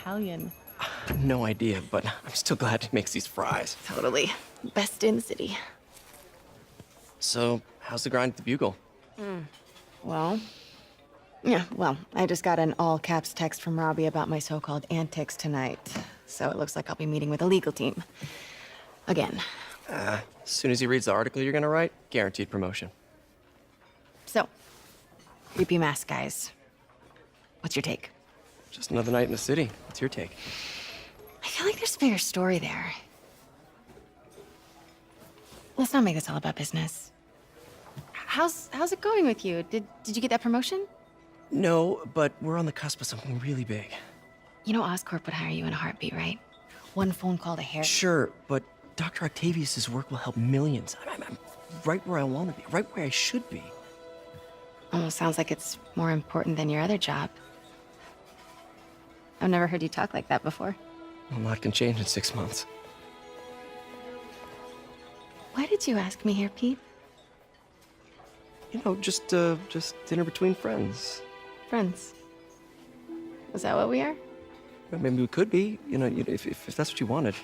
Italian? No idea, but I'm still glad he makes these fries. Totally. Best in the city. So, how's the grind at the Bugle? Well, I just got an all-caps text from Robbie about my so-called antics tonight. So it looks like I'll be meeting with a legal team. Again. As soon as he reads the article you're gonna write, guaranteed promotion. So, creepy mask guys. What's your take? Just another night in the city. What's your take? I feel like there's a bigger story there. Let's not make this all about business. How's it going with you? Did you get that promotion? No, but we're on the cusp of something really big. You know Oscorp would hire you in a heartbeat, right? One phone call to Harry. Sure, but Dr. Octavius's work will help millions. I'm right where I want to be, right where I should be. Almost sounds like it's more important than your other job. I've never heard you talk like that before. A lot can change in 6 months. Why did you ask me here, Pete? You know, just dinner between friends. Friends. Is that what we are? Well, maybe we could be, you know, if that's what you wanted.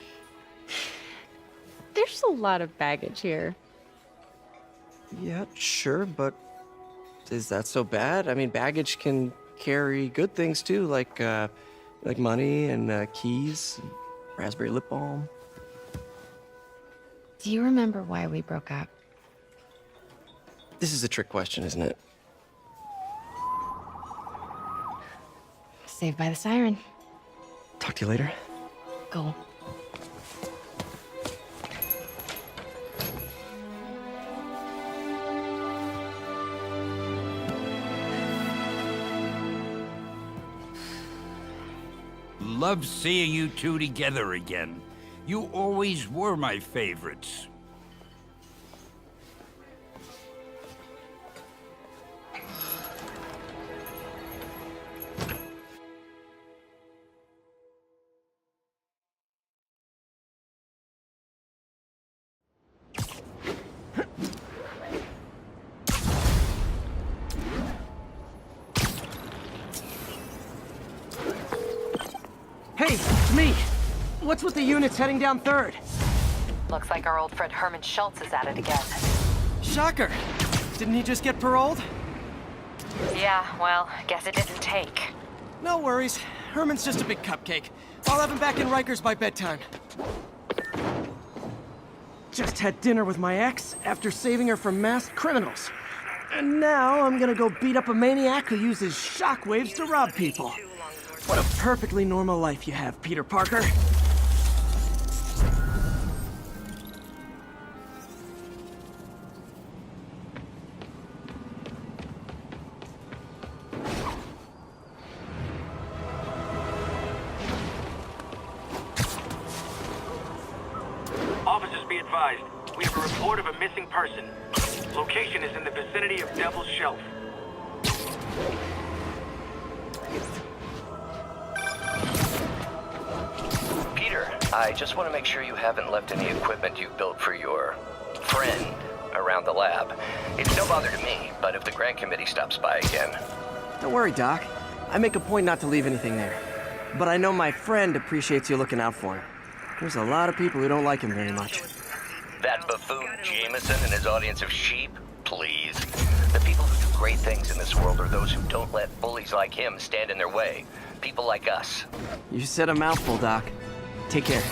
There's a lot of baggage here. Yeah, sure, but is that so bad? I mean, baggage can carry good things too, like money and keys, and raspberry lip balm. Do you remember why we broke up? This is a trick question, isn't it? Saved by the siren. Talk to you later. Go. Love seeing you two together again. You always were my favorites. Hey, it's me. What's with the units heading down 3rd? Looks like our old friend Herman Schultz is at it again. Shocker. Didn't he just get paroled? Yeah, well, guess it didn't take. No worries. Herman's just a big cupcake. I'll have him back in Rikers by bedtime. Just had dinner with my ex after saving her from masked criminals. And now I'm gonna go beat up a maniac who uses shockwaves to rob people. What a perfectly normal life you have, Peter Parker. Officers, be advised. We have a report of a missing person. Location is in the vicinity of Devil's Shelf. Peter, I just want to make sure you haven't left any equipment you've built for your friend around the lab. It's no bother to me, but if the grant committee stops by again... Don't worry, Doc. I make a point not to leave anything there. But I know my friend appreciates you looking out for him. There's a lot of people who don't like him very much. That buffoon Jameson and his audience of sheep? Please. The people who do great things in this world are those who don't let bullies like him stand in their way. People like us. You said a mouthful, Doc. Take care.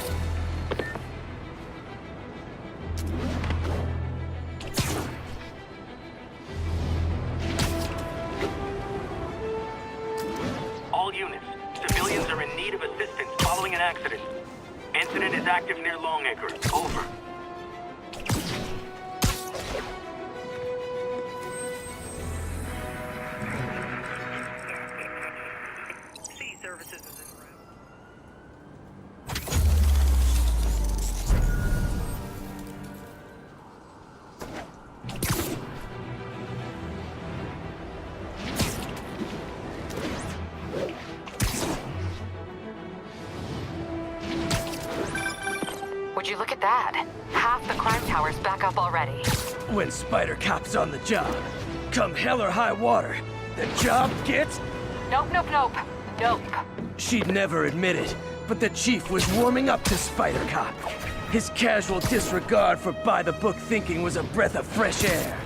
All units, civilians are in need of assistance following an accident. Incident is active near Longacre. Over. C services is en route. Would you look at that? Half the crime tower's back up already. When Spider Cop's on the job, come hell or high water, the job gets... Nope, nope, nope. Nope. She'd never admit it, but the chief was warming up to Spider Cop. His casual disregard for by-the-book thinking was a breath of fresh air.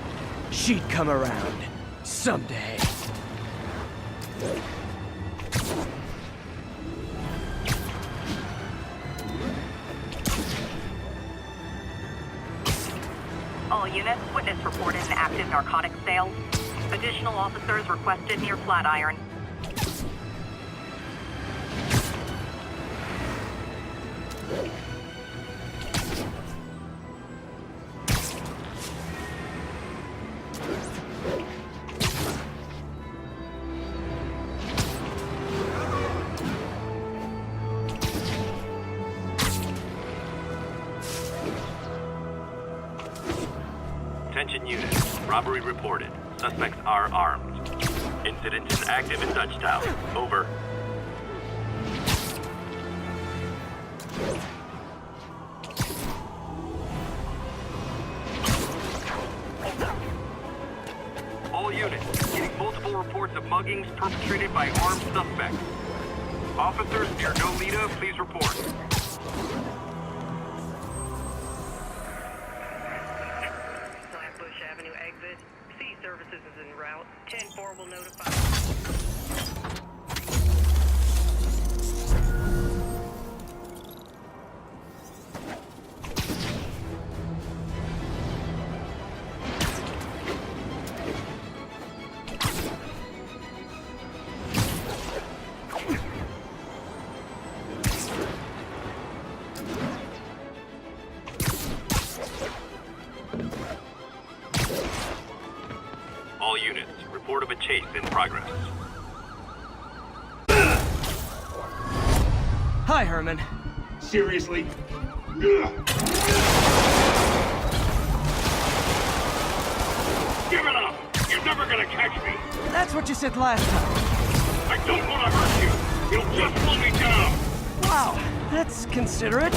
She'd come around. Someday. All units, witness reported an active narcotics sale. Additional officers requested near Flatiron. Attention units. Robbery reported. Suspects are armed. Incident is active in Dutchtown. Over. All units. Getting multiple reports of muggings perpetrated by armed suspects. Officers near No Lita, please report. Flatbush Avenue exit. C services is en route. 10-4 will notify. All units. Report of a chase in progress. Hi, Herman. Seriously? Give it up! You're never gonna catch me! That's what you said last time. I don't want to hurt you! You'll just slow me down! Wow, that's considerate.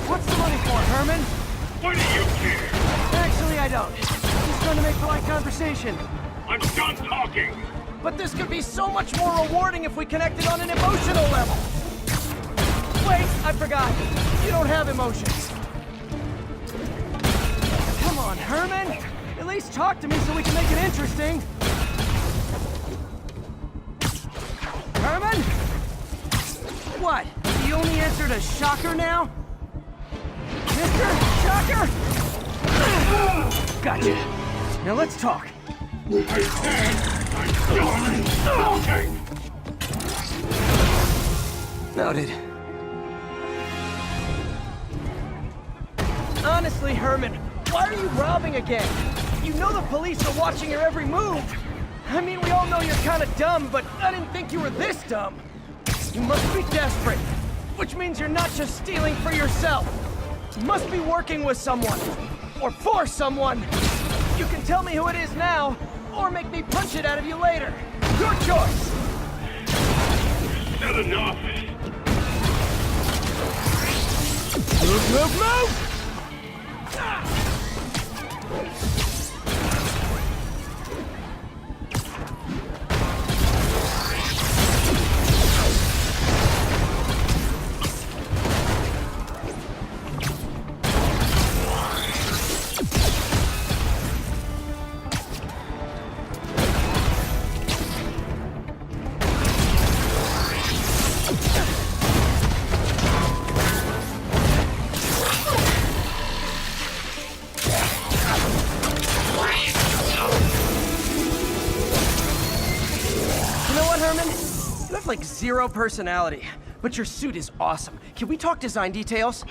What's the money for, Herman? Why do you care? Actually, I don't. Just trying to make polite conversation. I'm done talking! But this could be so much more rewarding if we connected on an emotional level. Wait, I forgot. You don't have emotions. Come on, Herman. At least talk to me so we can make it interesting. Herman? What? You only answered a shocker now? Mr. Shocker? Gotcha. Now let's talk. I said I'm done talking! Noted. Honestly, Herman, why are you robbing again? You know the police are watching your every move. I mean, we all know you're kind of dumb, but I didn't think you were this dumb. You must be desperate, which means you're not just stealing for yourself. You must be working with someone, or for someone. You can tell me who it is now, or make me punch it out of you later. Your choice. Said enough! Move! Like zero personality, but your suit is awesome. Can we talk design details?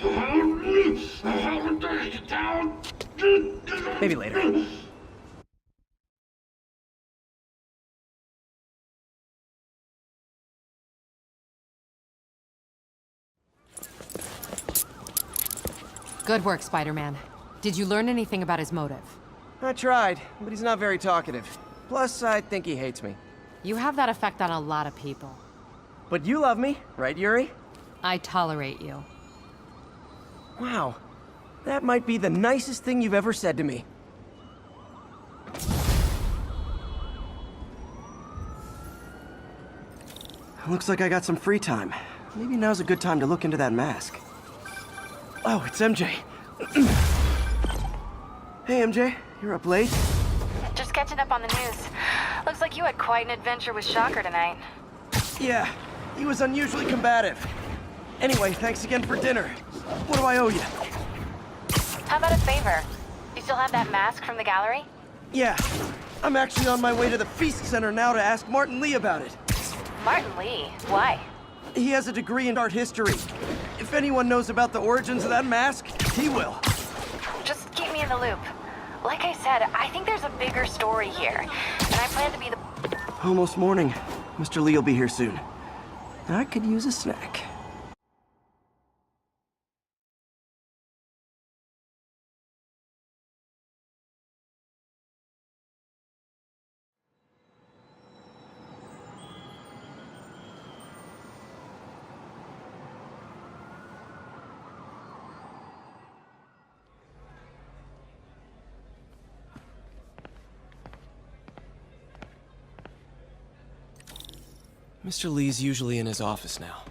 Maybe later. Good work, Spider-Man. Did you learn anything about his motive? I tried, but he's not very talkative. Plus, I think he hates me. You have that effect on a lot of people. But you love me, right, Yuri? I tolerate you. Wow. That might be the nicest thing you've ever said to me. Looks like I got some free time. Maybe now's a good time to look into that mask. Oh, it's MJ. Hey, MJ. You're up late? Just catching up on the news. Looks like you had quite an adventure with Shocker tonight. Yeah, he was unusually combative. Anyway, thanks again for dinner. What do I owe you? How about a favor? You still have that mask from the gallery? Yeah, I'm actually on my way to the Feast Center now to ask Martin Lee about it. Martin Lee? Why? He has a degree in art history. If anyone knows about the origins of that mask, he will. Just keep me in the loop. Like I said, I think there's a bigger story here, and I plan to be the... Almost morning. Mr. Lee will be here soon. I could use a snack. Mr. Lee's usually in his office now.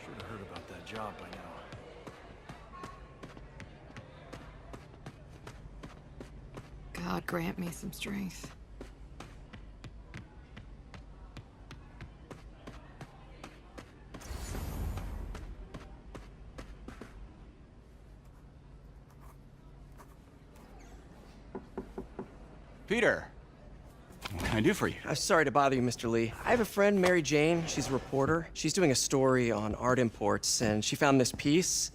Should have heard about that job by now. God grant me some strength. Peter! What can I do for you? I'm sorry to bother you, Mr. Lee. I have a friend, Mary Jane. She's a reporter. She's doing a story on art imports, and she found this piece.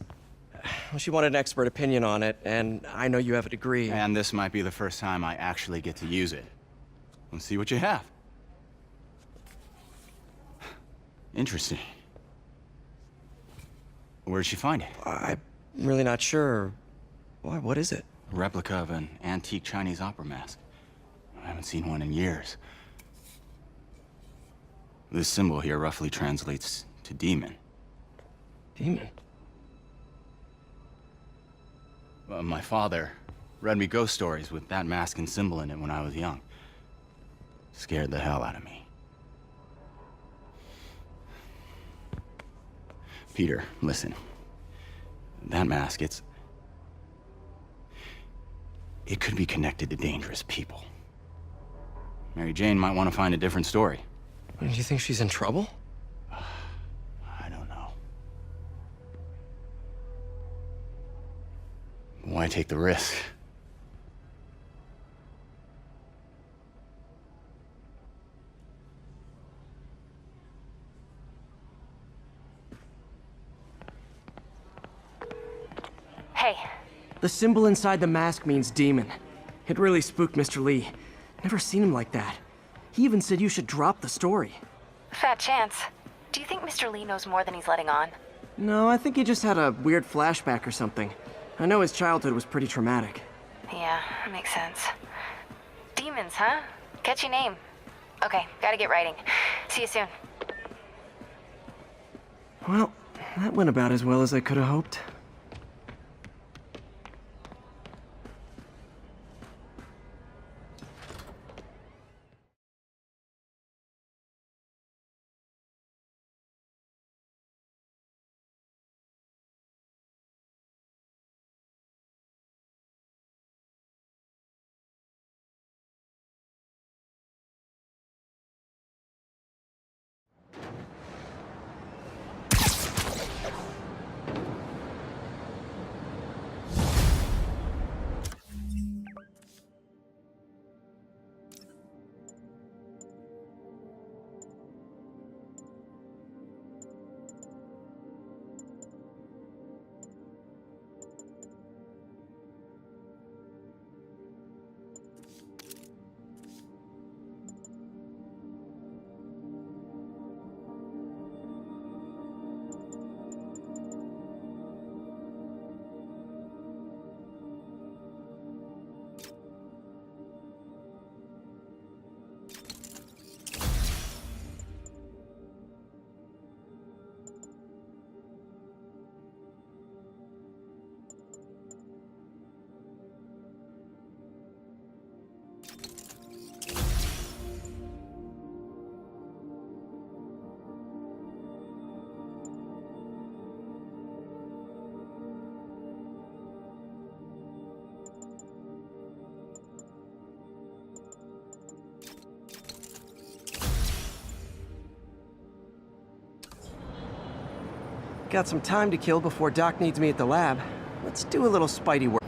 Well, she wanted an expert opinion on it, and I know you have a degree. And this might be the first time I actually get to use it. Let's see what you have. Interesting. Where did she find it? I'm really not sure. Why, what is it? A replica of an antique Chinese opera mask. I haven't seen one in years. This symbol here roughly translates to demon. Demon? My father read me ghost stories with that mask and symbol in it when I was young. Scared the hell out of me. Peter, listen. That mask, it could be connected to dangerous people. Mary Jane might want to find a different story. Do you think she's in trouble? I don't know. Why take the risk? Hey. The symbol inside the mask means demon. It really spooked Mr. Lee. Never seen him like that. He even said you should drop the story. Fat chance. Do you think Mr. Lee knows more than he's letting on? No, I think he just had a weird flashback or something. I know his childhood was pretty traumatic. Yeah, makes sense. Demons, huh? Catchy name. Okay, gotta get writing. See you soon. Well, that went about as well as I could have hoped. Got some time to kill before Doc needs me at the lab. Let's do a little Spidey work.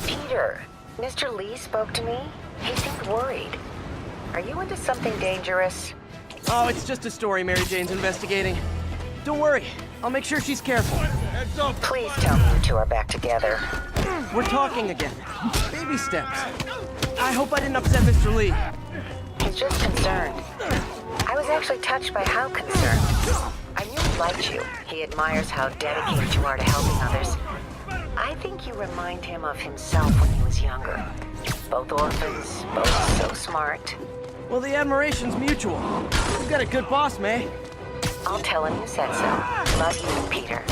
Peter, Mr. Lee spoke to me. He seemed worried. Are you into something dangerous? Oh, it's just a story Mary Jane's investigating. Don't worry, I'll make sure she's careful. Please tell me you two are back together. We're talking again. Baby steps. I hope I didn't upset Mr. Lee. He's just concerned. I was actually touched by how concerned. I knew he liked you. He admires how dedicated you are to helping others. I think you remind him of himself when he was younger. Both orphans, both so smart. Well, the admiration's mutual. You've got a good boss, May. I'll tell him you said so. Love you, Peter.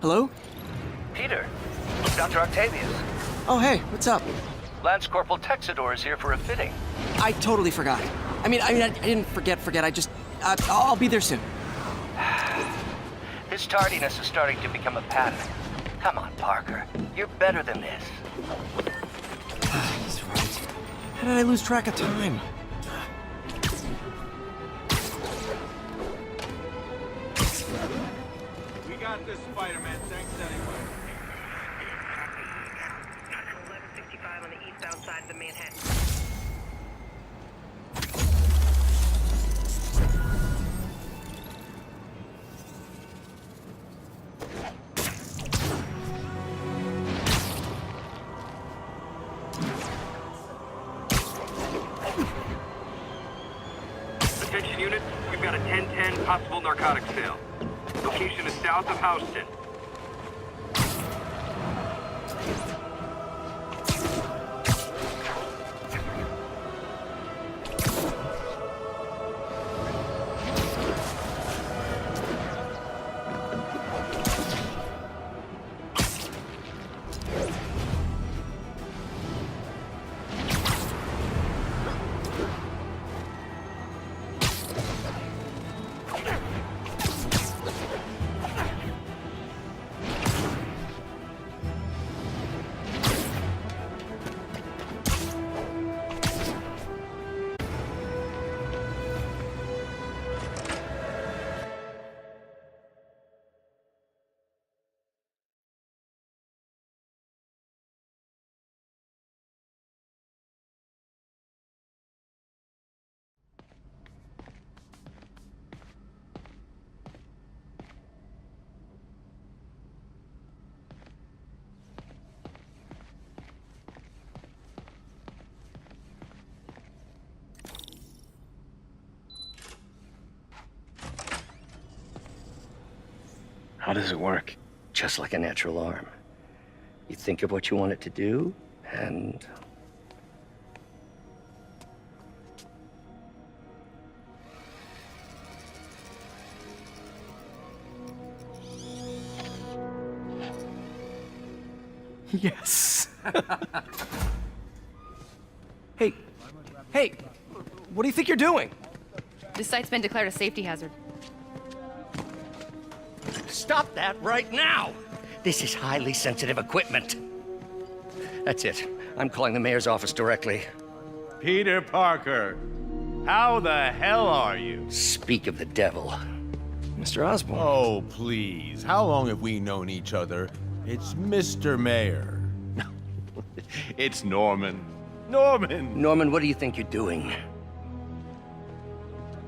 Hello? Peter, Dr. Octavius. Oh, hey, what's up? Lance Corporal Texador is here for a fitting. I totally forgot. I didn't forget. I'll be there soon. His tardiness is starting to become a pattern. Come on, Parker. You're better than this. He's right. How did I lose track of time? We got this, Spider-Man. Thanks anyway. 1165 on the eastbound side of the Manhattan. Attention units, we've got a 10-10 possible narcotics sale. Location is south of Houston. How does it work? Just like a natural arm. You think of what you want it to do, and... Yes. Hey, what do you think you're doing? This site's been declared a safety hazard. Stop that right now! This is highly sensitive equipment. That's it. I'm calling the mayor's office directly. Peter Parker, how the hell are you? Speak of the devil. Mr. Osborn. Oh, please. How long have we known each other? It's Mr. Mayor. It's Norman. Norman, what do you think you're doing?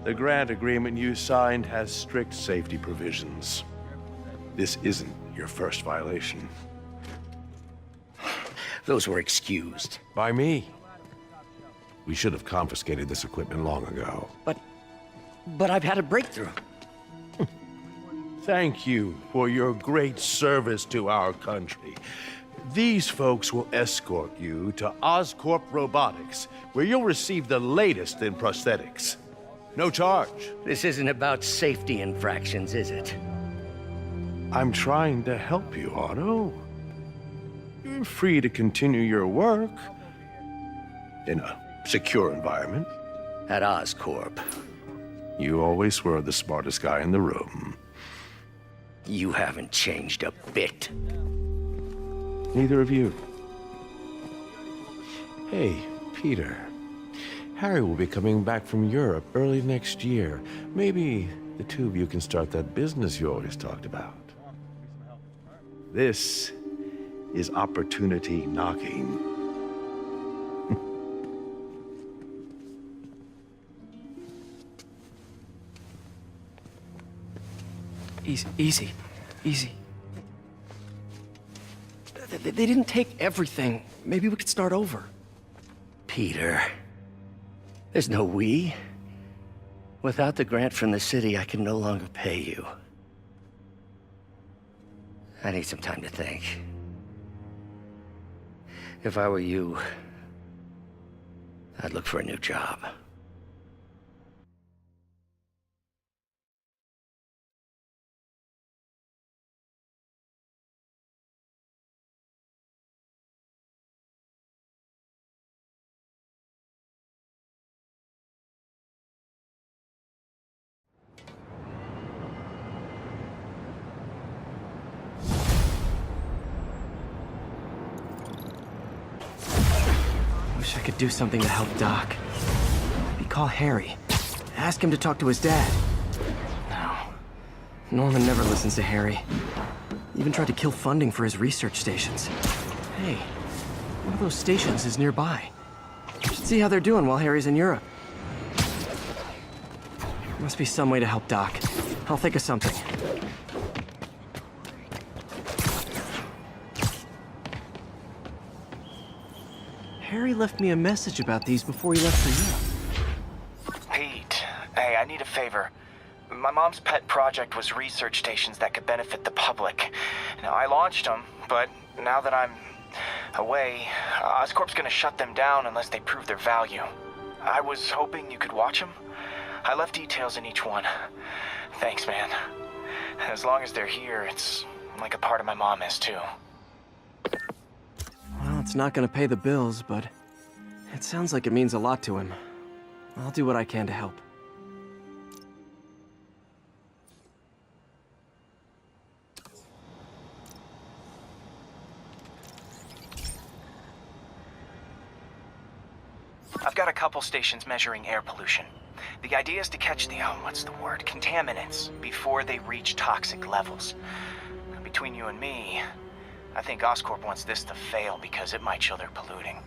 The grant agreement you signed has strict safety provisions. This isn't your first violation. Those were excused. By me. We should have confiscated this equipment long ago. But I've had a breakthrough. Thank you for your great service to our country. These folks will escort you to Oscorp Robotics, where you'll receive the latest in prosthetics. No charge. This isn't about safety infractions, is it? I'm trying to help you, Otto. You're free to continue your work in a secure environment. At Oscorp. You always were the smartest guy in the room. You haven't changed a bit. Neither of you. Hey, Peter. Harry will be coming back from Europe early next year. Maybe the two of you can start that business you always talked about. This is opportunity knocking. Easy. They didn't take everything. Maybe we could start over. Peter. There's no we. Without the grant from the city, I can no longer pay you. I need some time to think. If I were you, I'd look for a new job. Wish I could do something to help Doc. Maybe call Harry. Ask him to talk to his dad. No. Norman never listens to Harry. Even tried to kill funding for his research stations. Hey, one of those stations is nearby. Should see how they're doing while Harry's in Europe. Must be some way to help Doc. I'll think of something. Harry left me a message about these before he left for Europe. Pete, hey, I need a favor. My mom's pet project was research stations that could benefit the public. Now, I launched them, but now that I'm away, Oscorp's gonna shut them down unless they prove their value. I was hoping you could watch them. I left details in each one. Thanks, man. As long as they're here, it's like a part of my mom is, too. Well, it's not gonna pay the bills, but it sounds like it means a lot to him. I'll do what I can to help. I've got a couple stations measuring air pollution. The idea is to catch the, contaminants before they reach toxic levels. Between you and me, I think Oscorp wants this to fail because it might show they're polluting.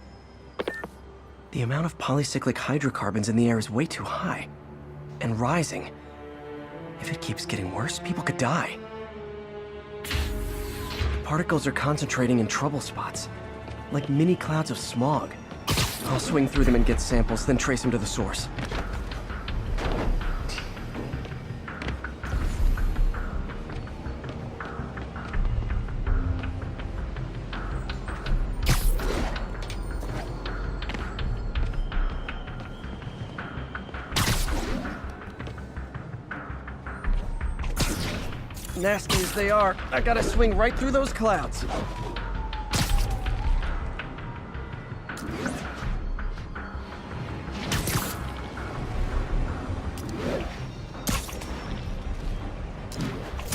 The amount of polycyclic hydrocarbons in the air is way too high. And rising. If it keeps getting worse, people could die. Particles are concentrating in trouble spots, like mini clouds of smog. I'll swing through them and get samples, then trace them to the source. Nasty as they are, I gotta swing right through those clouds.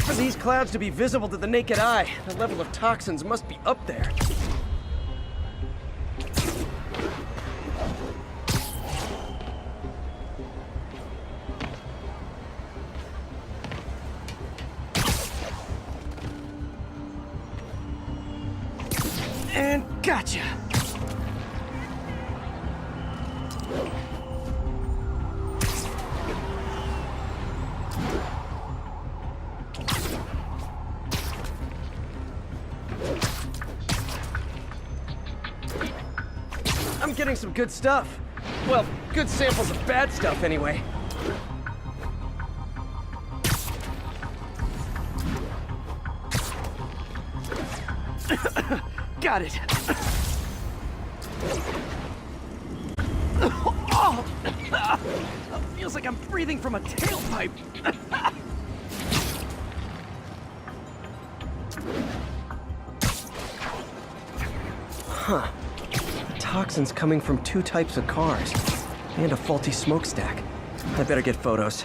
For these clouds to be visible to the naked eye, the level of toxins must be up there. And gotcha! getting some good stuff. Well, good samples of bad stuff, anyway. Got it. Oh! Feels like I'm breathing from a tailpipe. Huh. Toxins coming from 2 types of cars. And a faulty smokestack. I better get photos.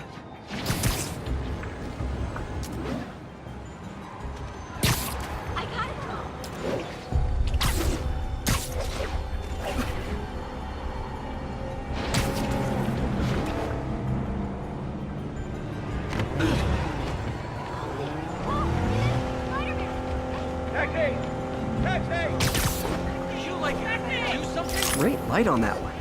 Great light on that one.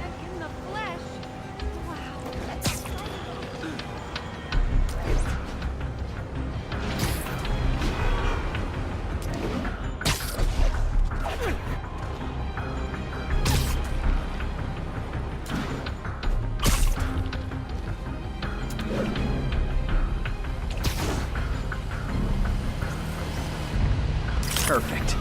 Perfect.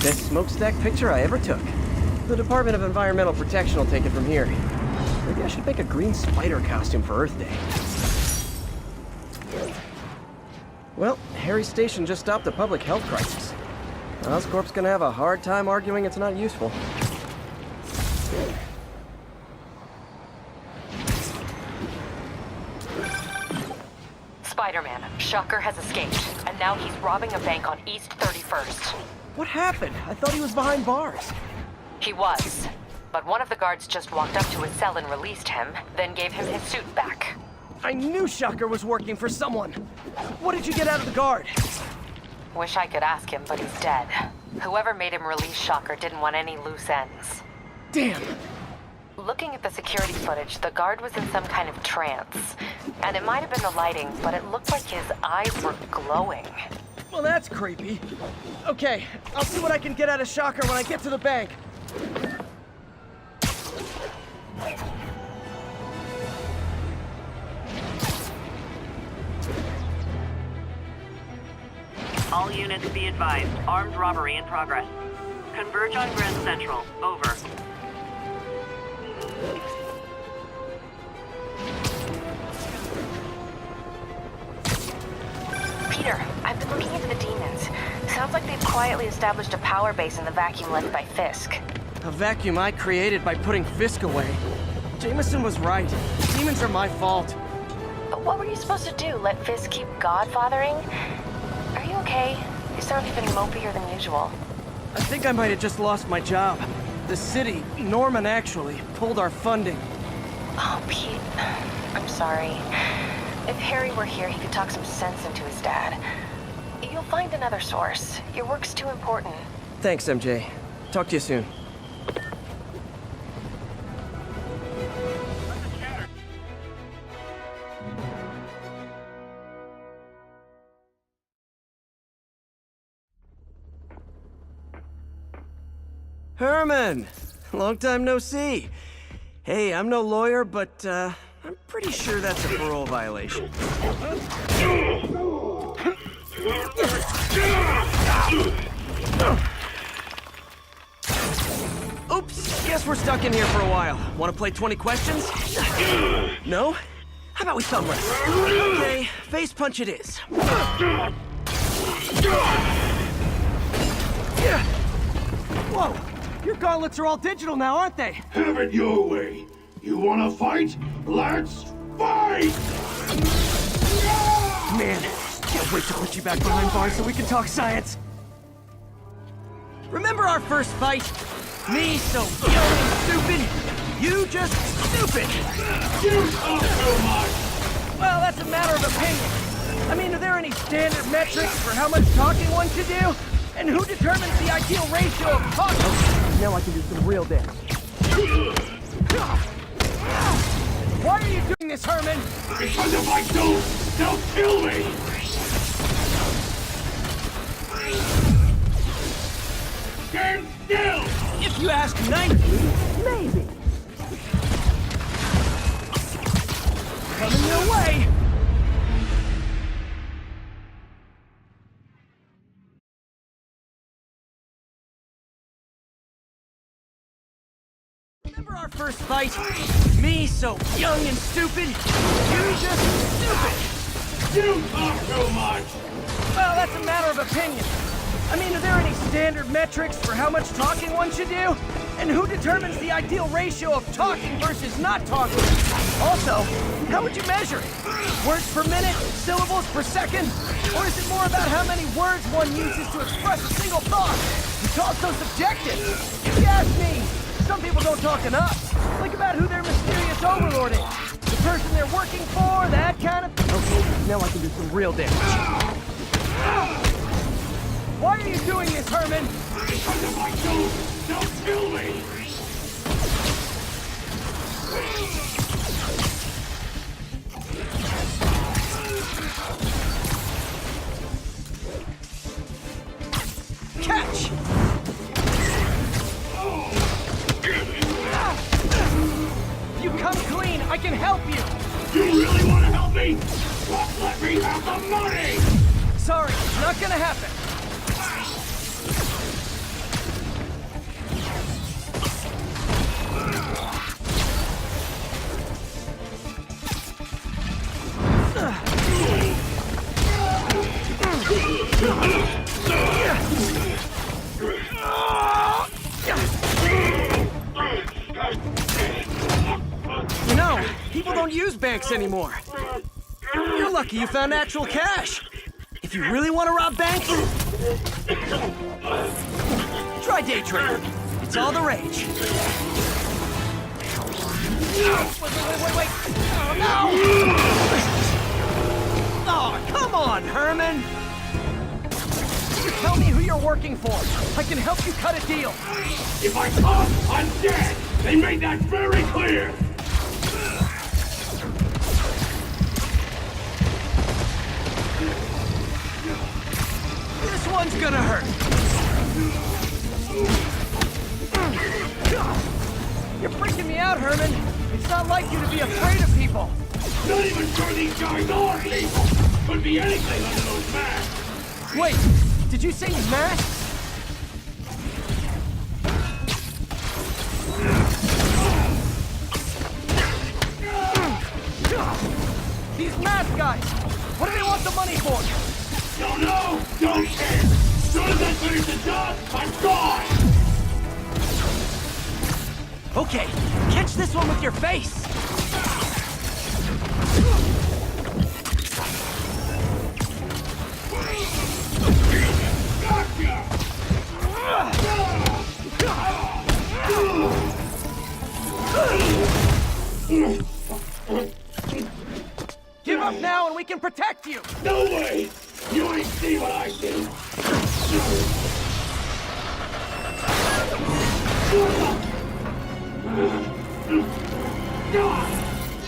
Best smokestack picture I ever took. The Department of Environmental Protection will take it from here. Maybe I should make a green spider costume for Earth Day. Well, Harry's station just stopped a public health crisis. Oscorp's gonna have a hard time arguing it's not useful. Spider-Man, Shocker has escaped, and now he's robbing a bank on East 31st. What happened? I thought he was behind bars. He was, but one of the guards just walked up to his cell and released him, then gave him his suit back. I knew Shocker was working for someone. What did you get out of the guard? Wish I could ask him, but he's dead. Whoever made him release Shocker didn't want any loose ends. Damn. Looking at the security footage, the guard was in some kind of trance. And it might have been the lighting, but it looked like his eyes were glowing. Well, that's creepy. Okay, I'll see what I can get out of Shocker when I get to the bank. All units be advised. Armed robbery in progress. Converge on Grand Central. Over. Peter, I've been looking into the demons. Sounds like they've quietly established a power base in the vacuum left by Fisk. A vacuum I created by putting Fisk away. Jameson was right. Demons are my fault. But what were you supposed to do? Let Fisk keep godfathering? Are you okay? You sound even mopier than usual. I think I might have just lost my job. The city, Norman actually, pulled our funding. Oh, Pete. I'm sorry. If Harry were here, he could talk some sense into his dad. You'll find another source. Your work's too important. Thanks, MJ. Talk to you soon. Herman! Long time no see. Hey, I'm no lawyer, but, I'm pretty sure that's a parole violation. Oops, guess we're stuck in here for a while. Want to play 20 questions? No? How about we thumb wrestle? Okay, face punch it is. Whoa! Your gauntlets are all digital now, aren't they? Have it your way. You wanna fight? Let's fight! Man, Can't wait to put you back behind bars so we can talk science. Remember our first fight? Me so young and stupid, you just stupid. You talk too much. Well, that's a matter of opinion. I mean, are there any standard metrics for how much talking one should do? And who determines the ideal ratio of talking? Okay, now I can do some real damage. Why are you doing this, Herman? Because if I don't, they'll kill me. Stand still. If you ask nicely, maybe. Coming your way. Remember our first fight? Me so young and stupid, you just stupid. You talk too much. Well, that's a matter of opinion. I mean, are there any standard metrics for how much talking one should do? And who determines the ideal ratio of talking versus not talking? Also, how would you measure it? Words per minute? Syllables per second? Or is it more about how many words one uses to express a single thought? It's all so subjective. If you ask me, some people don't talk enough. Think about who their mysterious overlord is. The person they're working for, that kind of... Okay, now I can do some real damage. Why are you doing this, Herman? Because if I don't, they'll kill me. Catch! If you come clean, I can help you. You really want to help me? Well, let me have the money. Sorry, not gonna happen. You know, people don't use banks anymore. You're lucky you found actual cash. If you really want to rob banks, try day trading. It's all the rage. Wait. Oh, no! Oh, come on, Herman! You tell me who you're working for. I can help you cut a deal. If I come, I'm dead. They made that very clear. This one's gonna hurt. You're freaking me out, Herman. It's not like you to be afraid of people. Not even sure these guys are people. Could be anything under those masks. Wait, did you say masks? These mask guys, what do they want the money for? Don't know, don't care. As soon as I finish the job, I'm gone. Okay, catch this one with your face. Give up now and we can protect you! No way! You ain't see what I see!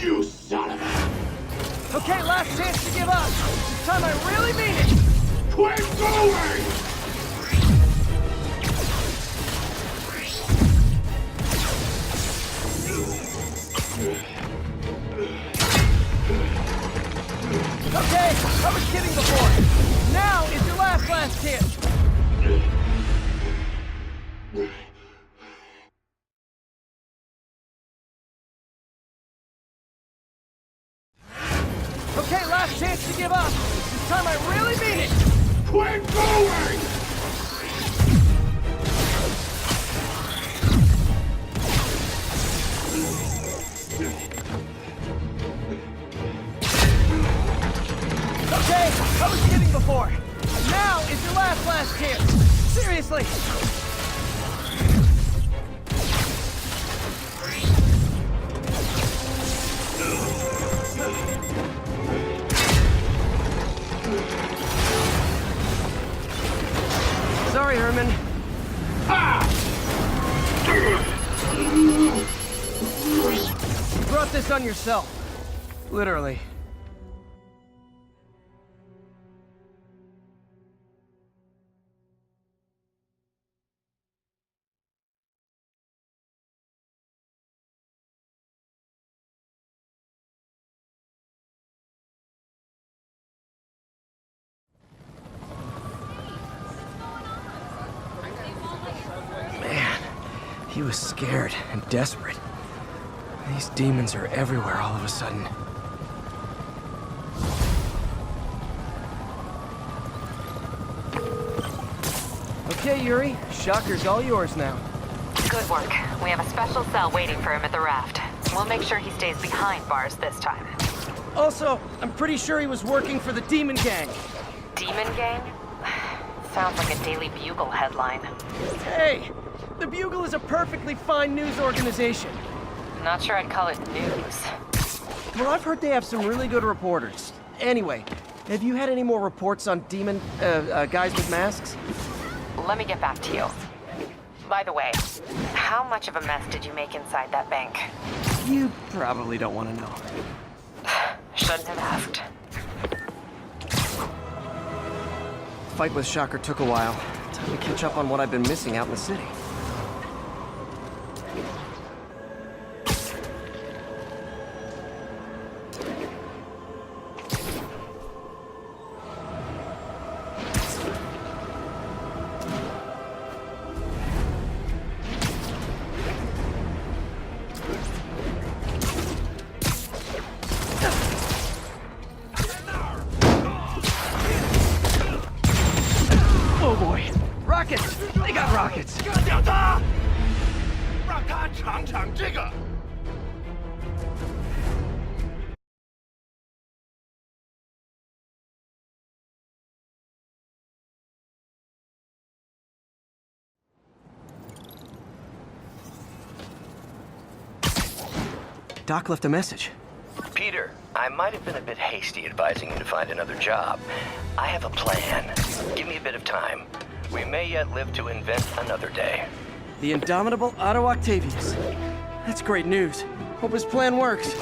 You son of a... Okay, last chance to give up. This time I really mean it! Quit going! Okay, I was kidding before. Now is your last chance. Okay, last chance to give up. This time I really mean it. Quit going! Okay, I was kidding Billy! Sorry, Herman. You brought this on yourself. Literally. Man, he was scared and desperate. These demons are everywhere all of a sudden. Okay, Yuri. Shocker's all yours now. Good work. We have a special cell waiting for him at the raft. We'll make sure he stays behind bars this time. Also, I'm pretty sure he was working for the Demon Gang. Demon Gang? Sounds like a Daily Bugle headline. Hey! The Bugle is a perfectly fine news organization. Not sure I'd call it news. Well, I've heard they have some really good reporters. Anyway, have you had any more reports on demon, guys with masks? Let me get back to you. By the way, how much of a mess did you make inside that bank? You probably don't want to know. Shouldn't have asked. Fight with Shocker took a while. Time to catch up on what I've been missing out in the city. Oh boy! Rockets! They got rockets! 掉他！让他尝尝这个。Doc left a message. Peter, I might have been a bit hasty advising you to find another job. I have a plan. Give me a bit of time. We may yet live to invent another day. The indomitable Otto Octavius. That's great news. Hope his plan works.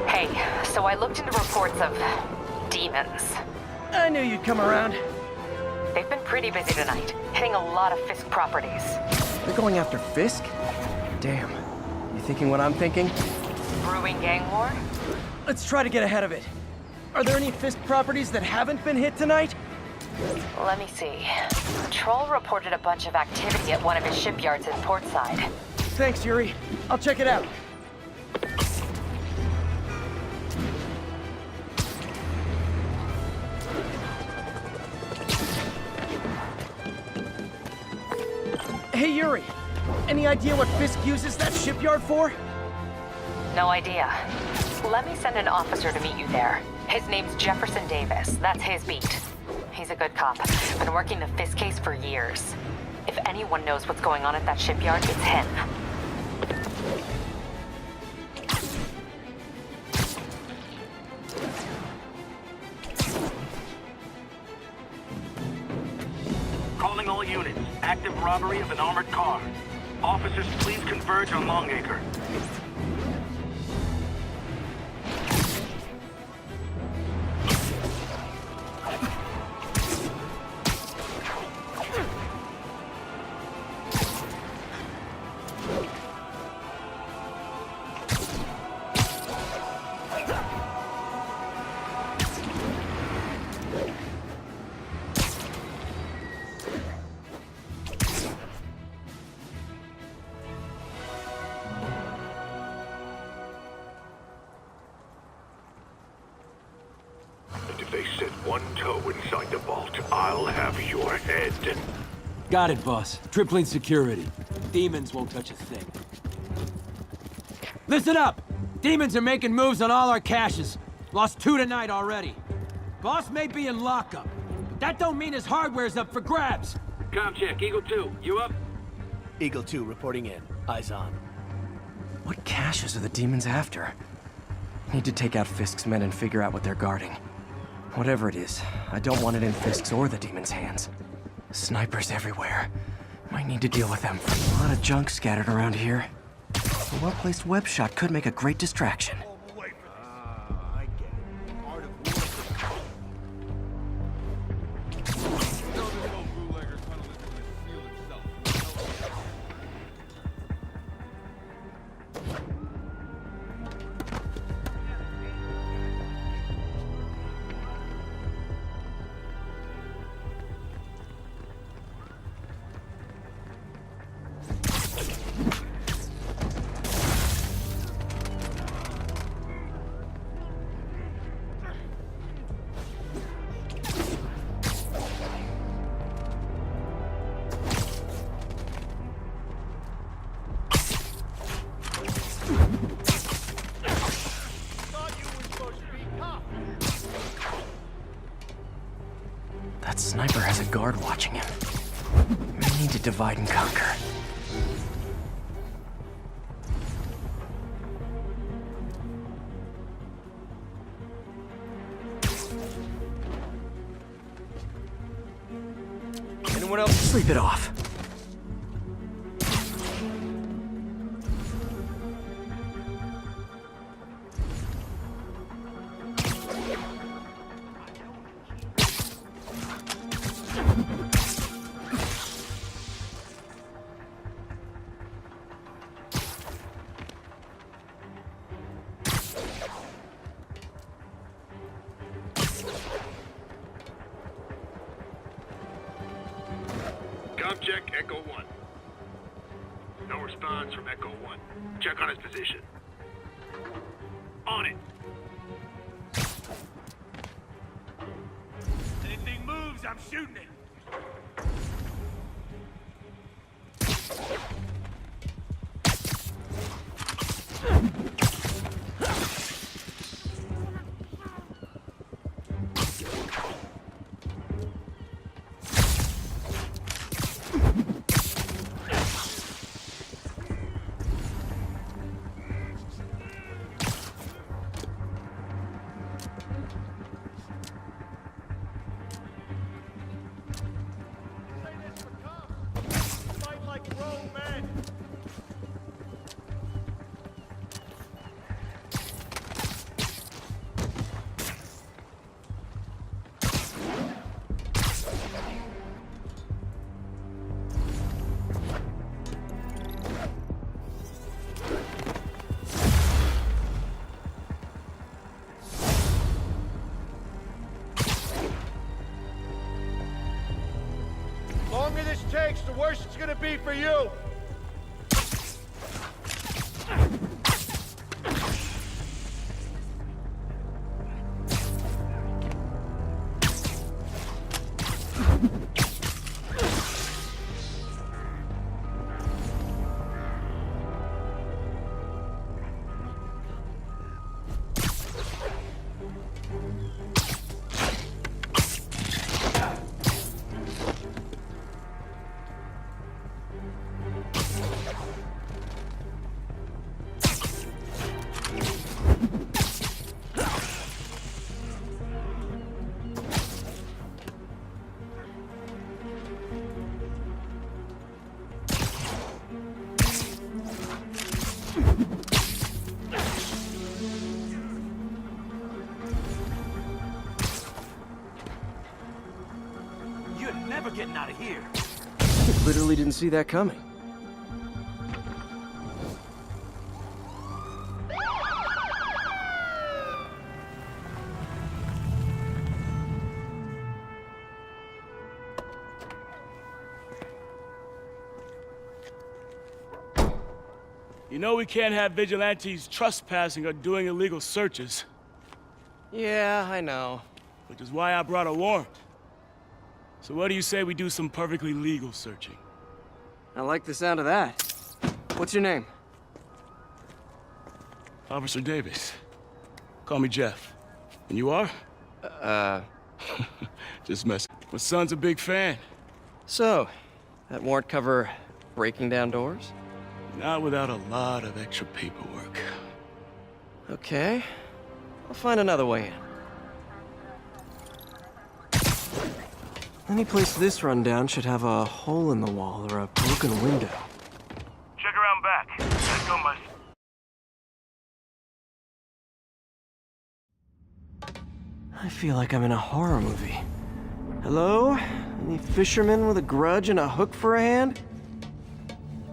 Hey, so I looked into reports of demons. I knew you'd come around. They've been pretty busy tonight, hitting a lot of Fisk properties. They're going after Fisk? Damn. You thinking what I'm thinking? Brewing gang war? Let's try to get ahead of it. Are there any Fisk properties that haven't been hit tonight? Let me see. Patrol reported a bunch of activity at one of his shipyards in Portside. Thanks, Yuri. I'll check it out. Hey, Yuri. Any idea what Fisk uses that shipyard for? No idea. Let me send an officer to meet you there. His name's Jefferson Davis. That's his beat. He's a good cop. Been working the Fisk case for years. If anyone knows what's going on at that shipyard, it's him. Calling all units. Active robbery of an armored car. Officers, please converge on Longacre. one toe inside the vault, I'll have your head. Got it, boss. Tripling security. Demons won't touch a thing. Listen up! Demons are making moves on all our caches. Lost 2 tonight already. Boss may be in lockup, but that don't mean his hardware's up for grabs. Com check, Eagle 2, you up? Eagle 2 reporting in. Eyes on. What caches are the demons after? Need to take out Fisk's men and figure out what they're guarding. Whatever it is, I don't want it in Fisk's or the demons' hands. Snipers everywhere. Might need to deal with them. A lot of junk scattered around here. A well-placed web shot could make a great distraction. That sniper has a guard watching him. We need to divide and conquer. Anyone else? Sleep it off. Check, Echo 1. No response from Echo 1. Check on his position. On it. Anything moves, I'm shooting it. longer this takes, the worse it's gonna be for you. You're never getting out of here. Literally didn't see that coming. You know we can't have vigilantes trespassing or doing illegal searches. Yeah, I know. which is why I brought a warrant. So what do you say we do some perfectly legal searching? I like the sound of that. What's your name? Officer Davis. Call me Jeff. And you are? Just messing. My son's a big fan. So, that warrant cover breaking down doors? Not without a lot of extra paperwork. Okay. I'll find another way in. Any place this rundown should have a hole in the wall or a broken window. Check around back. Let's go, my... I feel like I'm in a horror movie. Hello? Any fisherman with a grudge and a hook for a hand?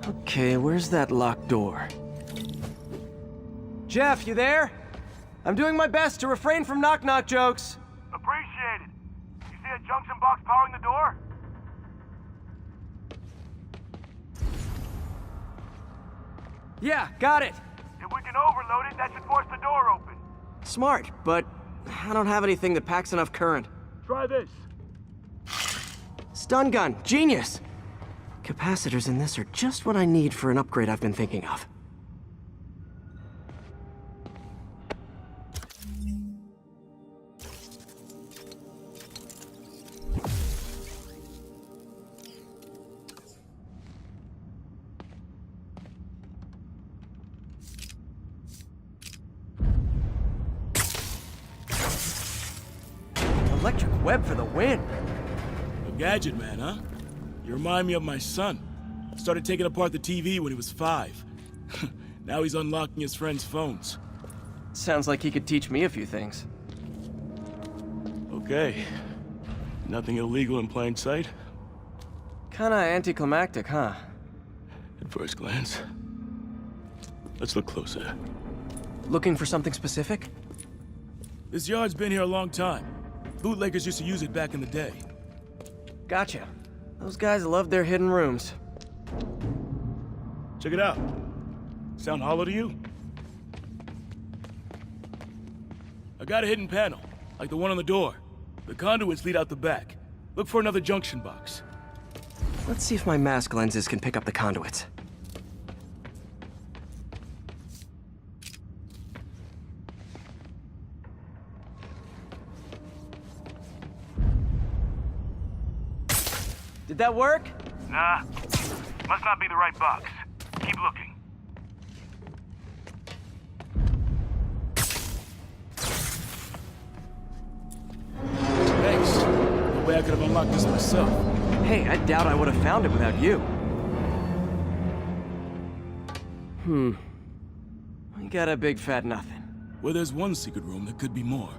Okay, where's that locked door? Jeff, you there? I'm doing my best to refrain from knock-knock jokes. Appreciate it. You see a junction box powering the door? Yeah, got it. If we can overload it, that should force the door open. Smart, but I don't have anything that packs enough current. Try this. Stun gun, genius! Capacitors in this are just what I need for an upgrade I've been thinking of. Electric web for the win! A gadget man, huh? You remind me of my son. Started taking apart the TV when he was 5. Now he's unlocking his friends' phones. Sounds like he could teach me a few things. Okay. Nothing illegal in plain sight? Kinda anticlimactic, huh? At first glance. Let's look closer. Looking for something specific? This yard's been here a long time. Bootleggers used to use it back in the day. Gotcha. Those guys love their hidden rooms. Check it out. Sound hollow to you? I got a hidden panel, like the one on the door. The conduits lead out the back. Look for another junction box. Let's see if my mask lenses can pick up the conduits. Did that work? Nah. Must not be the right box. Keep looking. Thanks. No way I could have unlocked this myself. Hey, I doubt I would have found it without you. We got a big fat nothing. Well, there's one secret room that could be more.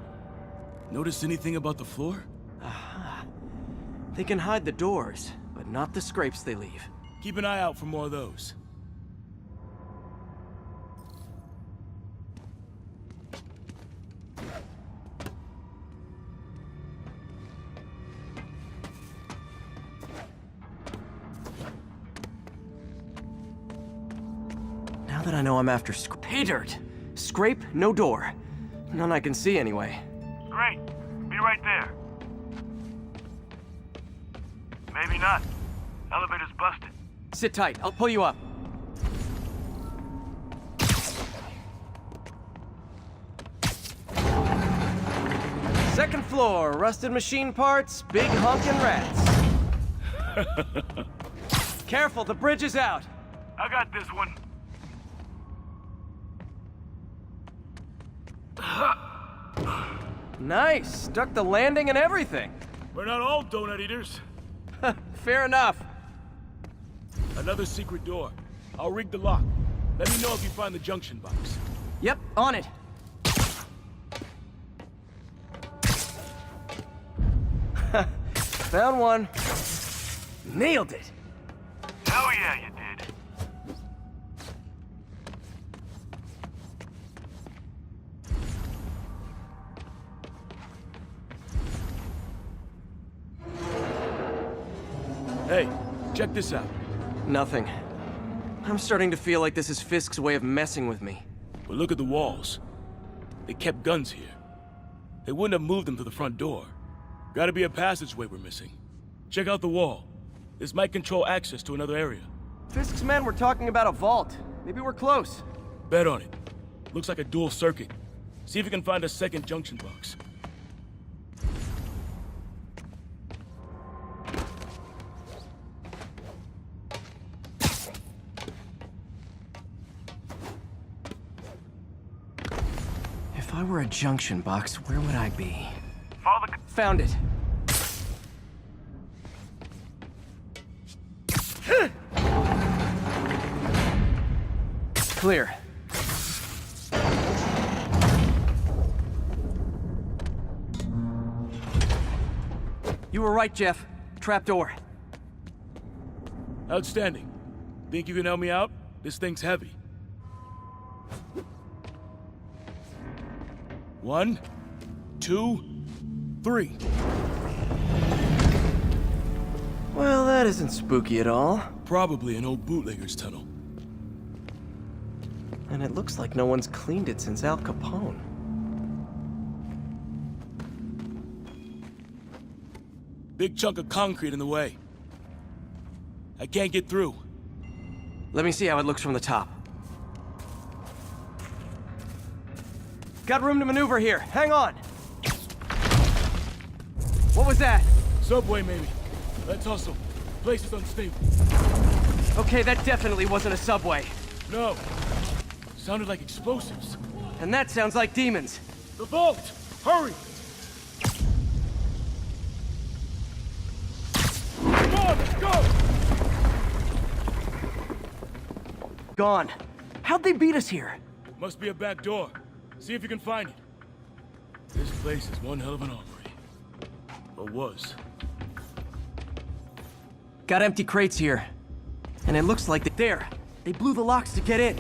Notice anything about the floor? Aha. They can hide the doors, but not the scrapes they leave. Keep an eye out for more of those. Now that I know I'm after pay dirt. Scrape, no door. None I can see anyway. Great. Be right there. Maybe not. Elevator's busted. Sit tight, I'll pull you up. Second floor, rusted machine parts, big honkin' rats. Careful, the bridge is out. I got this one. Nice, stuck the landing and everything. We're not all donut eaters. Fair enough. Another secret door. I'll rig the lock. Let me know if you find the junction box. Yep, on it. Found one. Nailed it. Hell yeah, you did. Hey, check this out. Nothing. I'm starting to feel like this is Fisk's way of messing with me. But look at the walls. They kept guns here. They wouldn't have moved them to the front door. Gotta be a passageway we're missing. Check out the wall. This might control access to another area. Fisk's men were talking about a vault. Maybe we're close. Bet on it. Looks like a dual circuit. See if you can find a second junction box. If I were a junction box, where would I be? Follow the... Found it. Clear. You were right, Jeff. Trapdoor. Outstanding. Think you can help me out? This thing's heavy. 1, 2, 3. Well, that isn't spooky at all. Probably an old bootlegger's tunnel. And it looks like no one's cleaned it since Al Capone. Big chunk of concrete in the way. I can't get through. Let me see how it looks from the top. Got room to maneuver here. Hang on. What was that? Subway, maybe. Let's hustle. Place is unstable. Okay, that definitely wasn't a subway. No. Sounded like explosives. And that sounds like demons. The vault! Hurry! Come on, let's go! Gone. How'd they beat us here? Must be a back door. See if you can find it. This place is one hell of an armory. Or was. Got empty crates here. And it looks like there. They blew the locks to get in.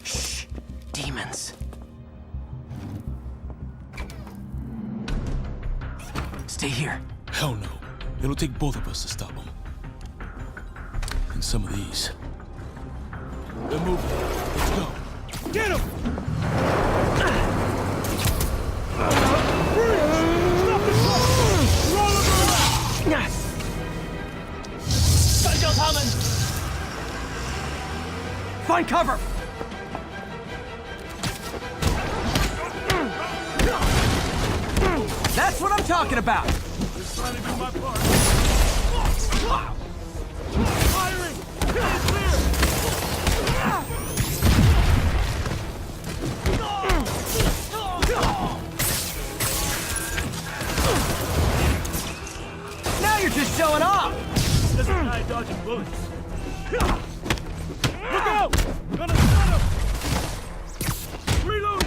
Shh. Demons. Stay here. Hell no. It'll take both of us to stop them. And some of these. They're moving. Let's go. Get him! Stop the truck! Roll him around! Find cover! That's what I'm talking about! Just trying to do my part. Firing! Clear! Now you're just showing off! This guy dodging bullets. Look out! Gonna stun him! Reload!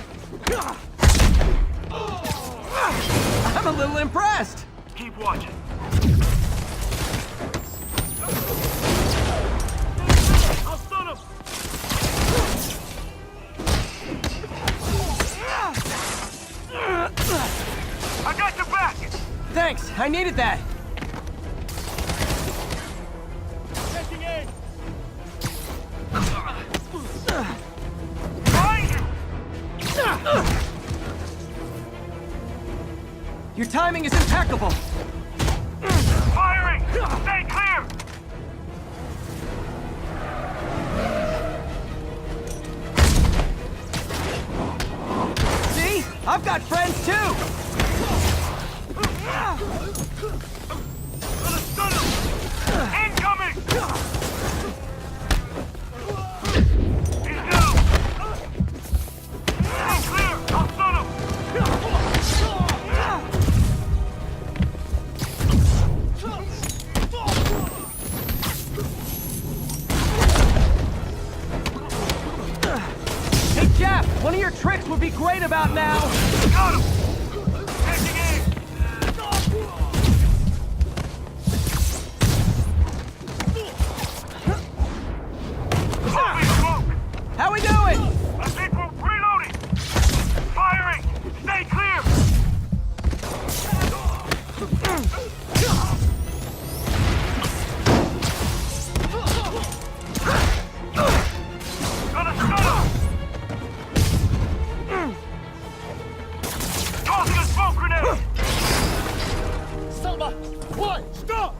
I'm a little impressed! Keep watching. I'll stun him! I got your back! Thanks, I needed that! Taking aim! Behind you! Your timing is impeccable! Firing! Stay clear! See? I've got friends too! Gonna stun him! Incoming! He's down! Stay clear! I'll stun him! Hey Jeff, one of your tricks would be great about now! Got him! Taking aim! Holy smoke! How we doing? I think we're reloading! Firing! Stay clear! Gonna stun him! Mama! What? Stop!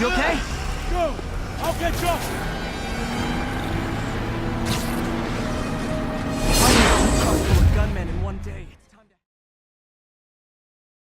You okay? Go! I'll catch up!